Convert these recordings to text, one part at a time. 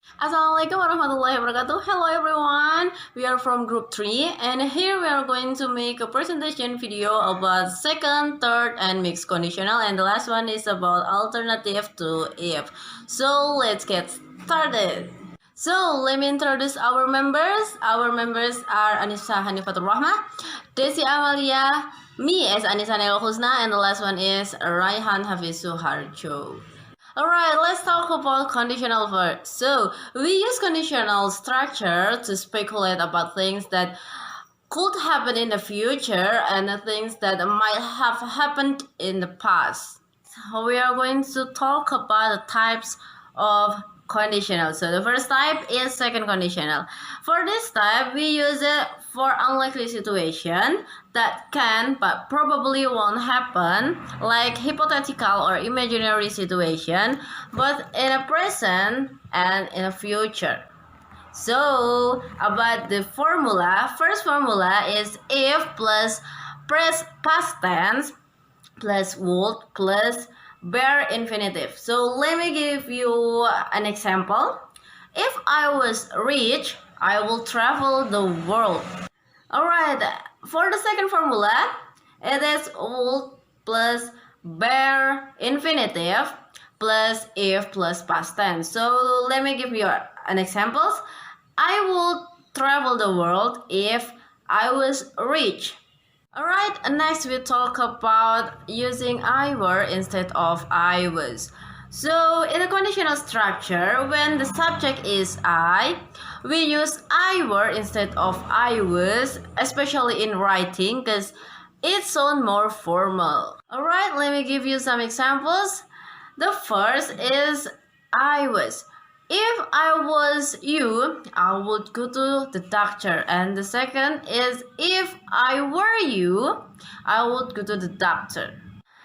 Assalamualaikum warahmatullahi wabarakatuh. Hello everyone. We are from group 3 and here we are going to make a presentation video about second, third and mixed conditional, and the last one is about alternative to if. So let's get started. So let me introduce our members. Our members are Anissa Hanifatul Rahma, Desi Amalia, me as Anissa Nail Husna, and the last one is Raihan Hafizu Harjo. Alright, let's talk about conditional verbs. So, we use conditional structure to speculate about things that could happen in the future and the things that might have happened in the past. So, we are going to talk about the types of conditional. So, the first type is second conditional. For this type, we use it for unlikely situation that can but probably won't happen, like hypothetical or imaginary situation, but in a present and in a future. So about the formula, first formula is if plus past tense plus would plus bare infinitive. So let me give you an example. If I was rich, I will travel the world. Alright, for the second formula, it is would plus bare infinitive plus if plus past tense. So let me give you an example. I would travel the world if I was rich. Alright, next we talk about using I were instead of I was. So in a conditional structure, when the subject is I, we use I were instead of I was, especially in writing because it sounds more formal. Alright, let me give you some examples. The first is I was. If I was you, I would go to the doctor. And the second is if I were you, I would go to the doctor.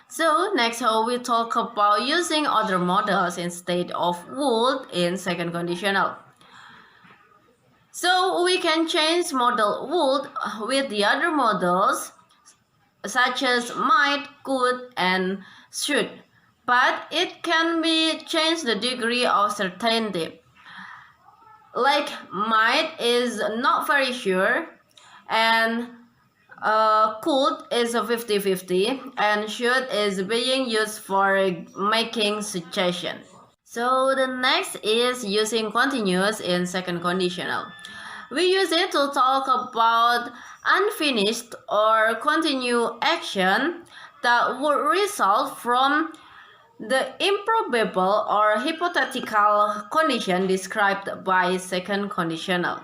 So next we talk about using other models instead of would in second conditional. So we can change model would with the other models such as might, could, and should. But it can be changed the degree of certainty. Like might is not very sure, and could is a 50-50, and should is being used for making suggestion. So the next is using continuous in second conditional. We use it to talk about unfinished or continue action that would result from the improbable or hypothetical condition described by second conditional.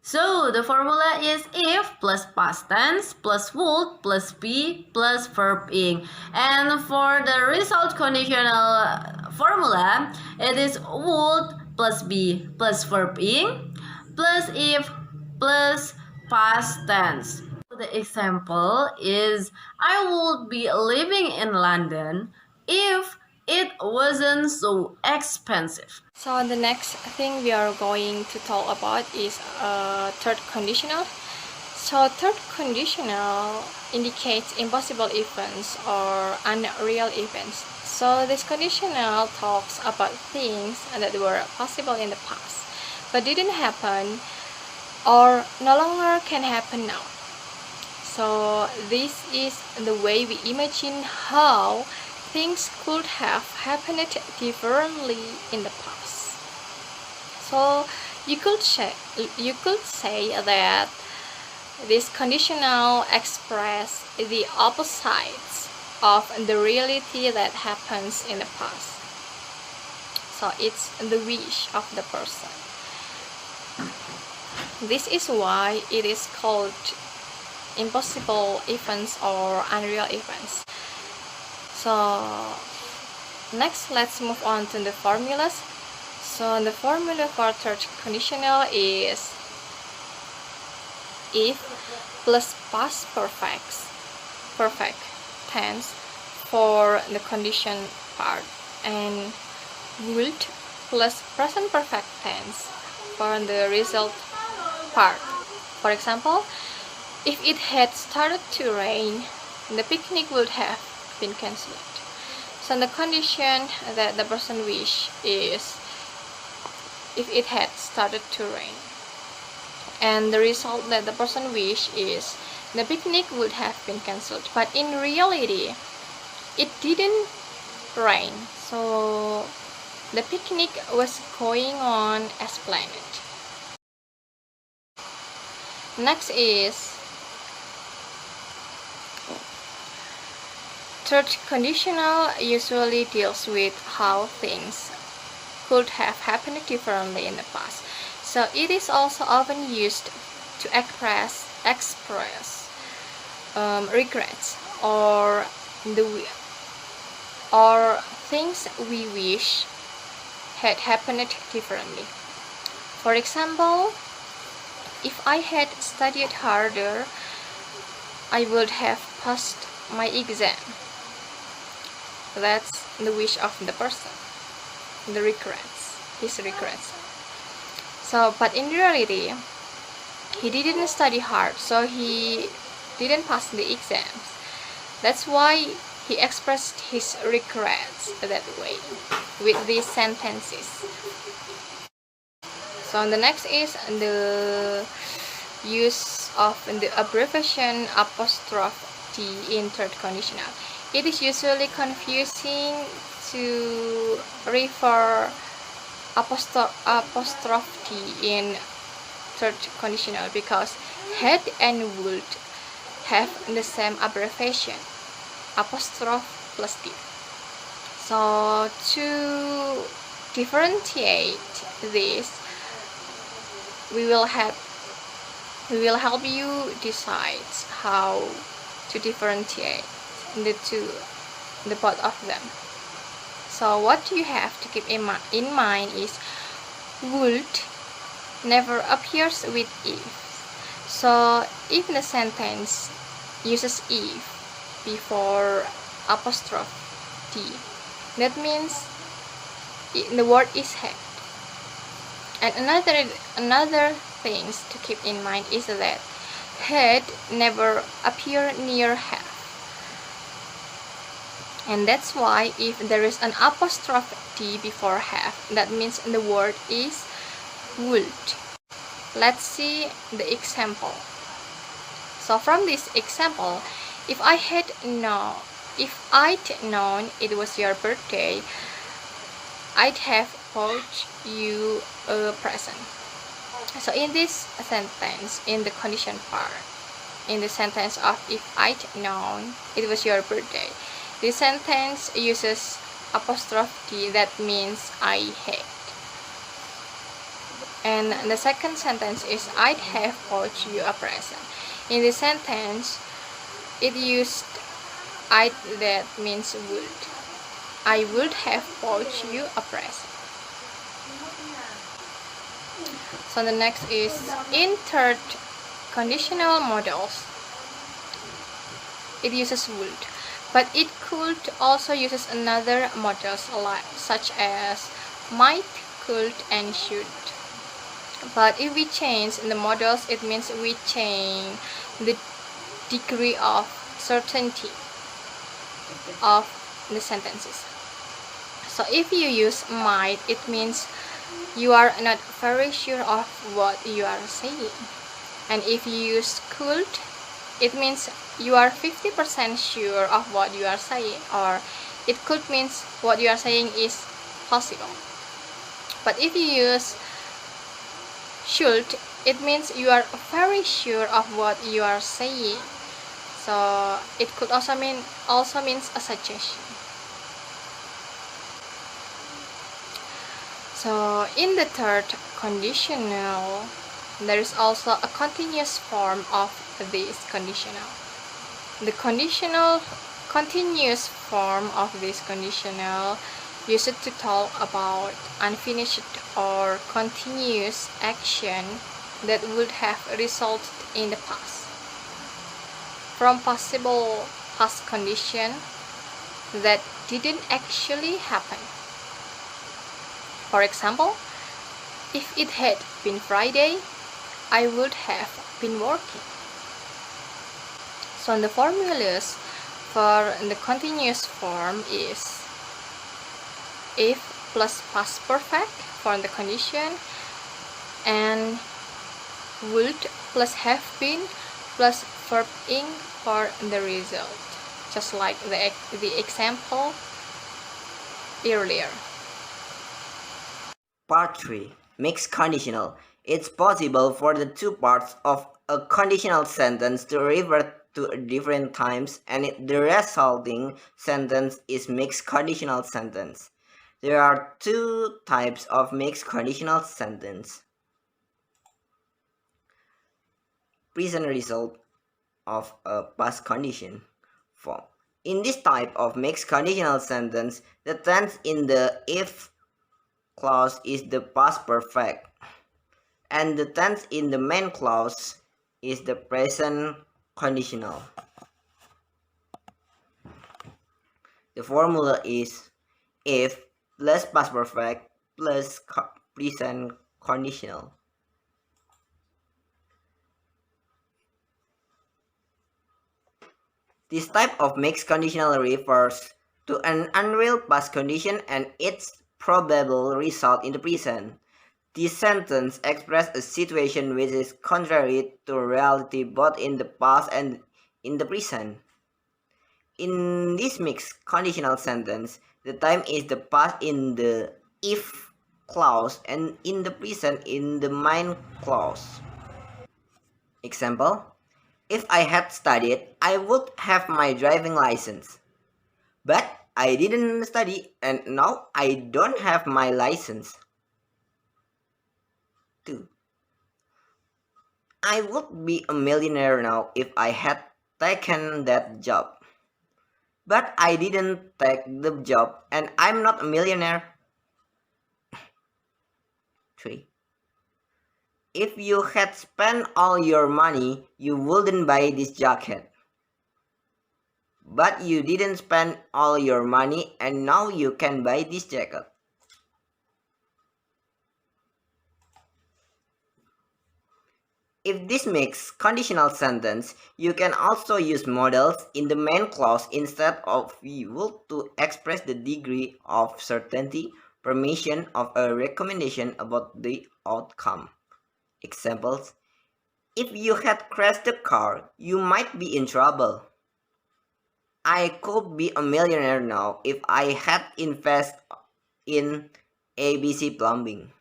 So the formula is if plus past tense plus would plus be plus verb ing. And for the result conditional formula, it is would plus be plus verb ing plus if plus past tense. The example is I would be living in London if it wasn't so expensive. So the next thing we are going to talk about is third conditional. So third conditional indicates impossible events or unreal events. So this conditional talks about things that were possible in the past but didn't happen or no longer can happen now. So this is the way we imagine how things could have happened differently in the past. So you could say that this conditional express the opposites of the reality that happens in the past. So it's the wish of the person. This is why it is called impossible events or unreal events. So next, let's move on to the formulas. So the formula for third conditional is if plus past perfect tense for the condition part, and would plus present perfect tense for the result part. For example, if it had started to rain, the picnic would have been cancelled. So the condition that the person wish is if it had started to rain. And the result that the person wished is the picnic would have been cancelled. But in reality, it didn't rain, so the picnic was going on as planned. Next is third conditional usually deals with how things could have happened differently in the past. So it is also often used to express regrets or things we wish had happened differently. For example, if I had studied harder, I would have passed my exam. That's the wish of the person, his regrets. So, but in reality, he didn't study hard, so he didn't pass the exams. That's why he expressed his regrets that way, with these sentences. So the next is the use of the abbreviation apostrophe T in third conditional. It is usually confusing to refer apostrophe T in third conditional because had and would have the same abbreviation, apostrophe plus T. So to differentiate this, we will help you decide how to differentiate the both of them. So what you have to keep in mind is would never appears with if. So if the sentence uses if before apostrophe T, that means the word is had. And another things to keep in mind is that had never appear near have. And that's why if there is an apostrophe T before have, that means the word is would. Let's see the example. So from this example, if I'd known it was your birthday, I'd have bought you a present. So in this sentence, in the condition part, in the sentence of if I'd known it was your birthday, this sentence uses apostrophe T, that means I had. And the second sentence is I'd have bought you a present. In this sentence, it used I'd, that means would. I would have bought you a present. So the next is in third conditional models, it uses would, but it could also uses another models such as might, could, and should. But if we change the models, it means we change the degree of certainty of the sentences. So if you use might, it means you are not very sure of what you are saying. And if you use could, it means you are 50% sure of what you are saying, or it could means what you are saying is possible. But if you use should, it means you are very sure of what you are saying. So it could also means a suggestion. So in the third conditional, there is also a continuous form of this conditional. The continuous form of this conditional used to talk about unfinished or continuous action that would have resulted in the past from possible past condition that didn't actually happen. For example, if it had been Friday, I would have been working. So the formulas for the continuous form is if plus past perfect for the condition, and would plus have been plus verb ing for the result, just like the example earlier. Part 3. Mixed conditional. It's possible for the two parts of a conditional sentence to revert to different times, and the resulting sentence is mixed conditional sentence. There are two types of mixed conditional sentence. Present result of a past condition form. In this type of mixed conditional sentence, the tense in the if clause is the past perfect, and the tense in the main clause is the present conditional. The formula is if plus past perfect plus present conditional. This type of mixed conditional refers to an unreal past condition and its probable result in the present. This sentence expresses a situation which is contrary to reality both in the past and in the present. In this mixed conditional sentence, the time is the past in the if clause and in the present in the main clause. Example: if I had studied, I would have my driving license. But I didn't study and now I don't have my license. 2. I would be a millionaire now if I had taken that job. But I didn't take the job and I'm not a millionaire. 3. If you had spent all your money, you wouldn't buy this jacket. But you didn't spend all your money and now you can buy this jacket. If this makes conditional sentence, you can also use models in the main clause instead of will to express the degree of certainty, permission of a recommendation about the outcome. Examples: if you had crashed the car, you might be in trouble. I could be a millionaire now if I had invested in ABC Plumbing.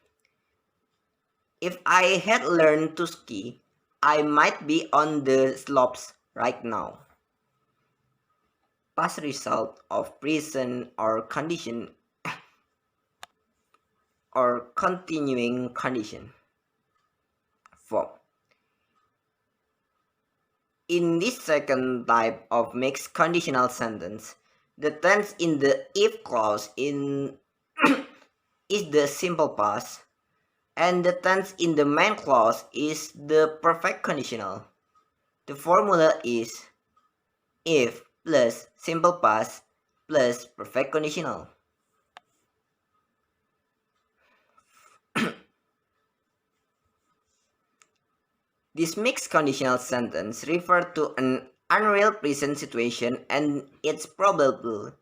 If I had learned to ski, I might be on the slopes right now. Past result of present or condition or continuing condition form. In this second type of mixed conditional sentence, the tense in the if clause is the simple past, and the tense in the main clause is the perfect conditional. The formula is if plus simple past plus perfect conditional. This mixed conditional sentence refers to an unreal present situation and its probable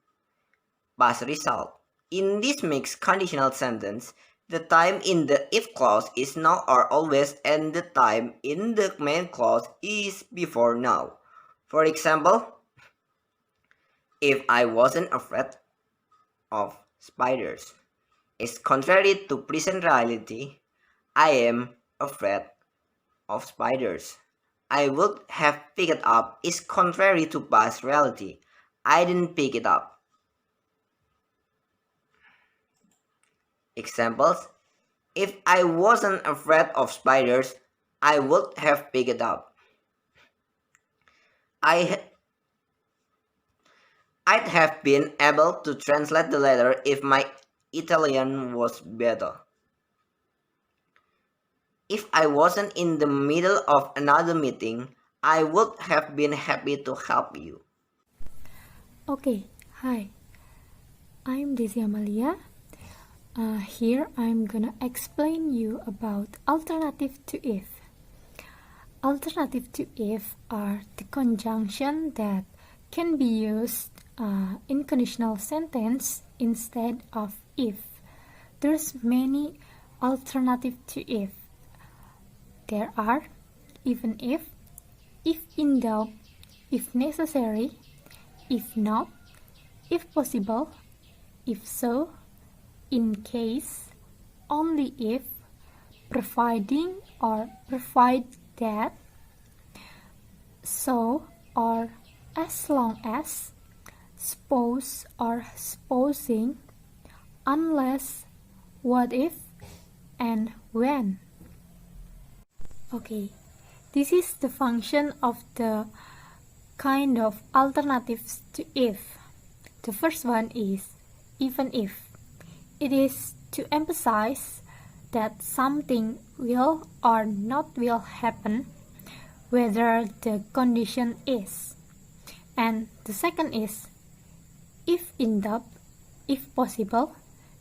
past result. In this mixed conditional sentence, the time in the if clause is now or always, and the time in the main clause is before now. For example, if I wasn't afraid of spiders, it's contrary to present reality. I am afraid of spiders. I would have picked it up is contrary to past reality. I didn't pick it up. Examples: if I wasn't afraid of spiders, I would have picked it up. I'd have been able to translate the letter if my Italian was better. If I wasn't in the middle of another meeting, I would have been happy to help you. Okay, hi. I'm Desi Amalia. Here I'm gonna explain you about alternative to if. Alternative to if are the conjunction that can be used in conditional sentence instead of if. there's many alternatives to if. There are even if in doubt, if necessary, if not, if possible, if so, in case, only if, providing or provide that, so or as long as, suppose or supposing, unless, what if, and when. Okay, this is the function of the kind of alternatives to if. The first one is even if. It is to emphasize that something will or not will happen, whether the condition is. And the second is if in doubt, if possible,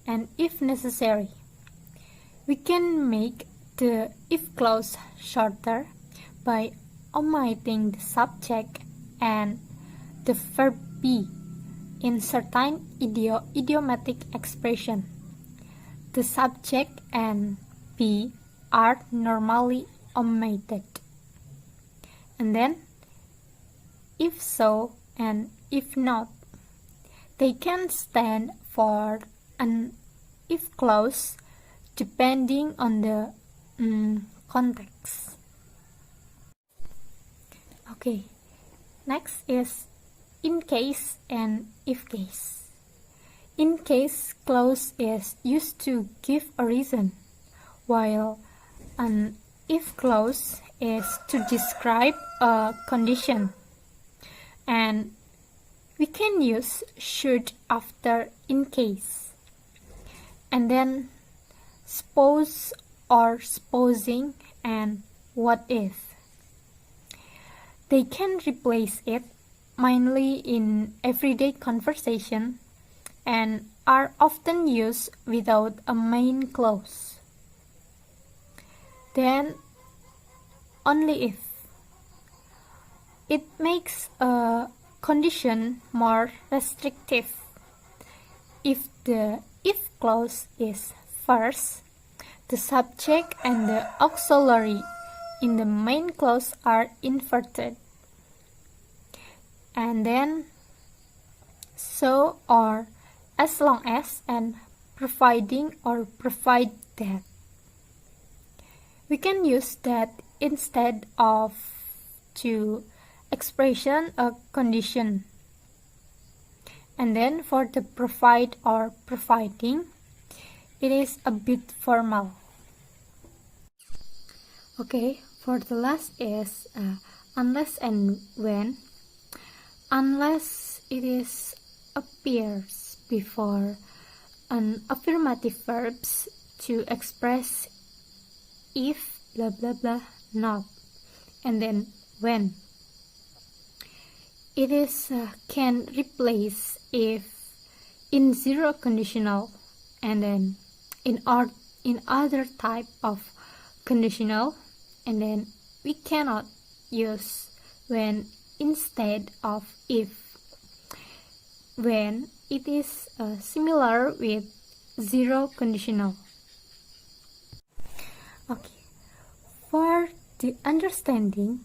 and if necessary. We can make the if clause shorter by omitting the subject and the verb be in certain idiomatic expression. The subject and be are normally omitted. And then, if so and if not, they can stand for an if clause depending on the context. Okay, next is in case and if case. In case clause is used to give a reason, while an if clause is to describe a condition. And we can use should after in case. And then suppose or supposing and what if. They can replace it mainly in everyday conversation and are often used without a main clause. Then only if. It makes a condition more restrictive. If the if clause is first, the subject and the auxiliary in the main clause are inverted. And then so or as long as and providing or provide that. We can use that instead of to expression a condition. And then for the provide or providing, it is a bit formal. Okay, for the last is unless and when. Unless it is appears before an affirmative verbs to express if blah blah blah not, and then when. It is can replace if in zero conditional, and then in other type of conditional, and then we cannot use when instead of if, when it is similar with zero conditional. Okay, for the understanding,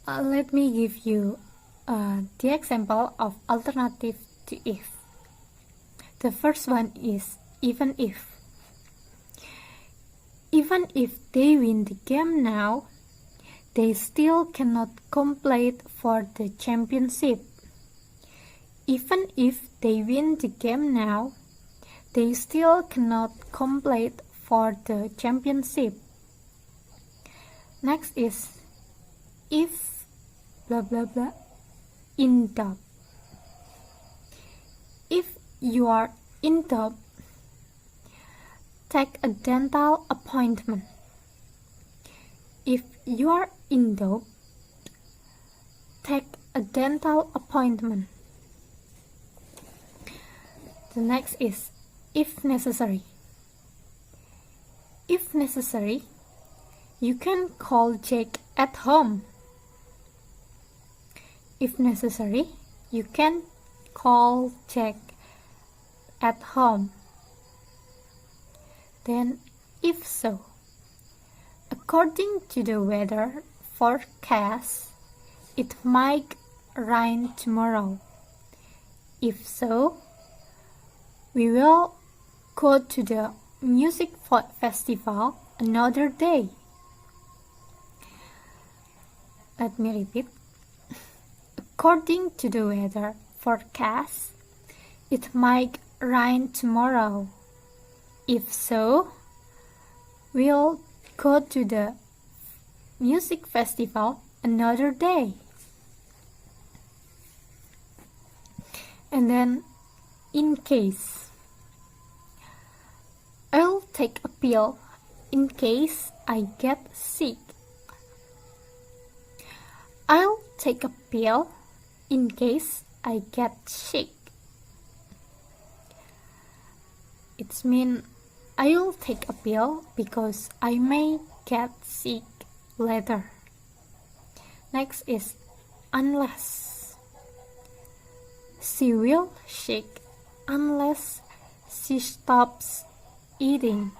let me give you the example of alternative to if. The first one is even if. Even if they win the game now, they still cannot compete for the championship. Even if they win the game now, they still cannot compete for the championship. Next is if blah blah blah in doubt. If you are in doubt, take a dental appointment. If you are in doubt, take a dental appointment. The next is if necessary. If necessary, you can call Jake at home. If necessary, you can call Jake at home. Then, if so, according to the weather forecast, it might rain tomorrow. If so, we will go to the music festival another day. Let me repeat. According to the weather forecast, it might rain tomorrow. If so, we'll go to the music festival another day. And then, in case, I'll take a pill in case I get sick. I'll take a pill in case I get sick. It means I'll take a pill because I may get sick later. Next is unless. She will sick unless she stops eating.